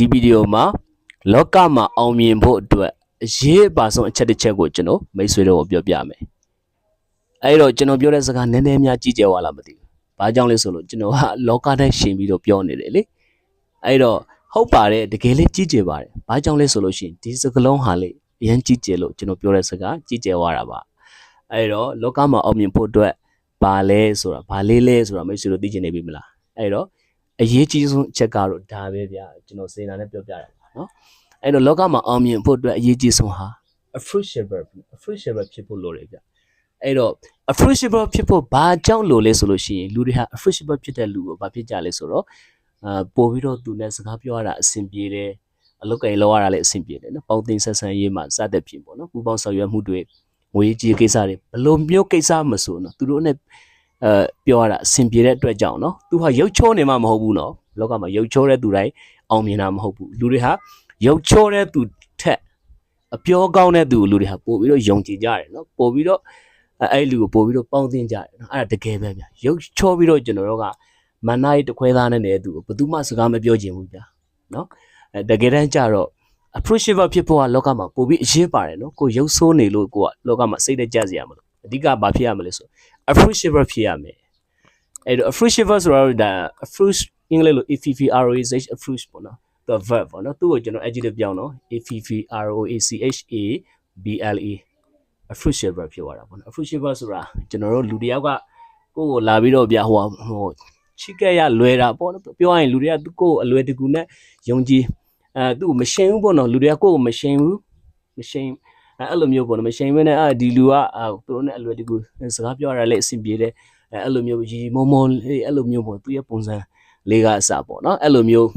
ဒီဗီဒီယိုမှာလောကမှာအောင်မြင်ဖို့အတွက်အရေးပါဆုံးအချက်တစ်ချက်ကိုကျွန်တော်မိတ်ဆွေတို့ကိုပြောပြမယ်။အဲ့တော့ကျွန်တော်ပြောတဲ့စကားနည်းနည်းများကြီးကျယ်သွားလားမသိဘူး။ဘာကြောင့်လဲဆိုလို့ကျွန်တော်ကလောကနဲ့ရှင်ပြီးတော့ပြောနေတယ်လေ။အဲ့တော့ဟုတ်ပါတယ်တကယ်လေးကြီးကျယ်ပါတယ်။ဘာကြောင့်လဲဆိုလို့ရှိရင်ဒီစကားလုံးဟာလေအရင်ကြီးကျယ်လို့ကျွန်တော်ပြောတဲ့စကားကြီးကျယ်သွားတာပါ။အဲ့တော့လောကမှာအောင်မြင်ဖို့အတွက်ဘာလဲဆိုတာဘာလေးလဲဆိုတာမိတ်ဆွေတို့သိချင်နေပြီမလား။အဲ့တော့အရေးကြီးဆုံးအချက်ကတော့ဒါပဲဗျာကျွန်တော်စေနာနဲ့ပြောပြတာပါနော်အဲ့တော့လောကမှာအောင်မြင်ဖို့အတွက်အရေးကြီးဆုံးဟာ appreciable ဖြစ်ဖို့လိုတယ်ဗျအဲ့တော့ appreciable ဖြစ်ဖို့ဘာကြောင့်လိုလဲဆိုလို့ရှိရင်လူတွေဟာ appreciable ဖြစ်တဲ့လူကိုဘာဖြစ်ကြလဲဆိုတော့ပို့ပြီးတော့သူနဲ့စကားပြောရတာအဆင်ပြေတယ်အလုပ်ကိန်းလောက်ရတာလည်းအဆင်ပြေတယ်နော်ပေါင်းတင်ဆက်ဆံရေးမှာစတဲ့ဖြစ်ပေါ့နော်ပူပေါင်းဆောင်ရွက်မှုတွေငွေကြီးကိစ္စတွေဘလို့မျိုးကိစ္စမဆိုနော်သူတို့နဲ့ပြောရတာအဆင်ပြေတဲ့အတွက်ကြောင့်နော်သူဟာရုပ်ချောနေမှမဟုတ်ဘူးနော်လောကမှာရုပ်ချောတဲ့သူတိုင်းအောင်မြင်တာမဟုတ်ဘူးလူတွေဟာရုပ်ချောတဲ့သူထက်အပြောကောင်းတဲ့သူလူတွေဟာပို့ပြီးတော့ယုံကြည်ကြတယ်နော်ပို့ပြီးတော့အဲ့လူကိုပို့ပြီးတော့ပေါင်းသင်းကြတယ်နော်အဲ့ဒါတကယ်ပဲဗျရုပ်ချောပြီးတော့ကျွန်တော်တို့ကမန္တလေးတခွဲသားနဲ့နေတဲ့သူကိုဘယ်သူမှစကားမပြောချင်ဘူးဗျနော်တကယ်တမ်းကျတော့ appreciable ဖြစ်ဖို့ကလောကမှာပို့ပြီးအရေးပါတယ်နော်ကိုရုပ်ဆိုးနေလို့ကိုကလောကမှာစိတ်တကြစရာမလိုအဓိကဘာဖြစ်ရမလဲဆို appreciable ဖြစ်ရမယ်အဲ့တော့ appreciable ဆိုတာဒါ approach အင်္ဂလိပ်လို approach ပေါ့နော်သူ verb ပေါ့နော်သူ့ကိုကျွန်တော် adjective ပြောင်းတော့ appreciable appreciable ဖြစ်သွားတာပေါ့နော် appreciable ဆိုတာကျွန်တော်တို့လူတယောက်ကကိုယ့်ကိုလာပြီးတော့ဗျာဟိုချစ်ခဲ့ရလွယ်တာပေါ့နော်ပြောရရင်လူတွေကသူ့ကိုယ်အလွယ်တကူနဲ့ယုံကြည်သူ့ကိုမရှင်းဘူးပေါ့နော်လူတွေကကိုယ့်ကိုမရှင်းဘူးမရှင်းအဲ့လိုမျိုးပေါ့နော်မရှင်းဘဲနဲ့ဒီလူကသူတို့နဲ့အလွယ်တကူစကားပြောရတာလည်းအဆင်ပြေတယ်အဲ့လိုမျိုးရီမုံမုံအဲ့လိုမျိုးပေါ့သူရဲ့ပုံစံလေးကအစပေါ့နော်အဲ့လိုမျိုး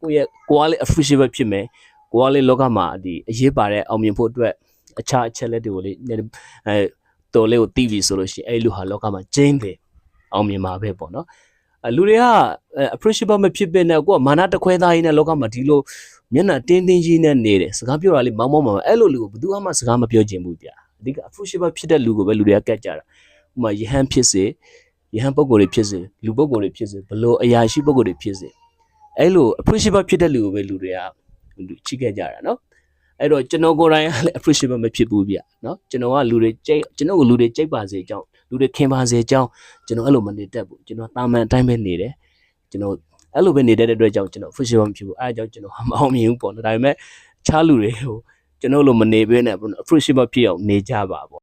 ကိုယ့်ရဲ့ကိုယ်ကလည်း appreciable ဖြစ်မယ်ကိုယ်ကလည်းလောကမှာဒီအရေးပါတဲ့အောင်မြင်ဖို့အတွက်အခြားအချက်လက်တွေကိုလေတော်လေးကိုသိပြီဆိုလို့ရှိရင်အဲ့လူဟာလောကမှာကျင်းတယ်အောင်မြင်မှာပဲပေါ့နော်လူတွေက appreciable မဖြစ်ဘဲနဲ့ကိုကမာနတခွဲသားကြီးနဲ့လောကမှာဒီလိုမျက်နှာတင်းတင်းကြီးနဲ့နေတယ်စကားပြောတာလေးမောင်းမောင်းမှာအဲ့လိုလူကိုဘယ်သူမှစကားမပြောချင်ဘူးဗျာအဓိက appreciable ဖြစ်တဲ့လူကိုပဲလူတွေကကတ်ကြတာဥပမာယဟန်ဖြစ်စေယဟန်ပုံကိုယ်တွေဖြစ်စေလူပုံကိုယ်တွေဖြစ်စေဘလို့အရာရှိပုံကိုယ်တွေဖြစ်စေအဲ့လို appreciable ဖြစ်တဲ့လူကိုပဲလူတွေကချစ်ခဲ့ကြတာနော်အဲ့တော့ကျွန်တော်ကိုယ်တိုင်ကလည်း appreciable မဖြစ်ဘူးဗျနော်ကျွန်တော်ကလူတွေကြိတ်ကျွန်တော်ကိုလူတွေကြိတ်ပါစေကြောင်းလူတွေခင်ပါစေကြောင်းကျွန်တော်အဲ့လိုမနေတတ်ဘူးကျွန်တော်တာမန်အတိုင်းပဲနေတယ်ကျွန်တော်အဲ့လိုပဲနေတဲ့အတွက်ကြောင့်ကျွန်တော် appreciable မဖြစ်ဘူးအဲ့ဒါကြောင့်ကျွန်တော်မအောင်မြင်ဘူးပေါ့နော်ဒါပေမဲ့ခြားလူတွေဟိုကျွန်တော်လိုမနေဘဲနဲ့ appreciable ဖြစ်အောင်နေကြပါပေါ့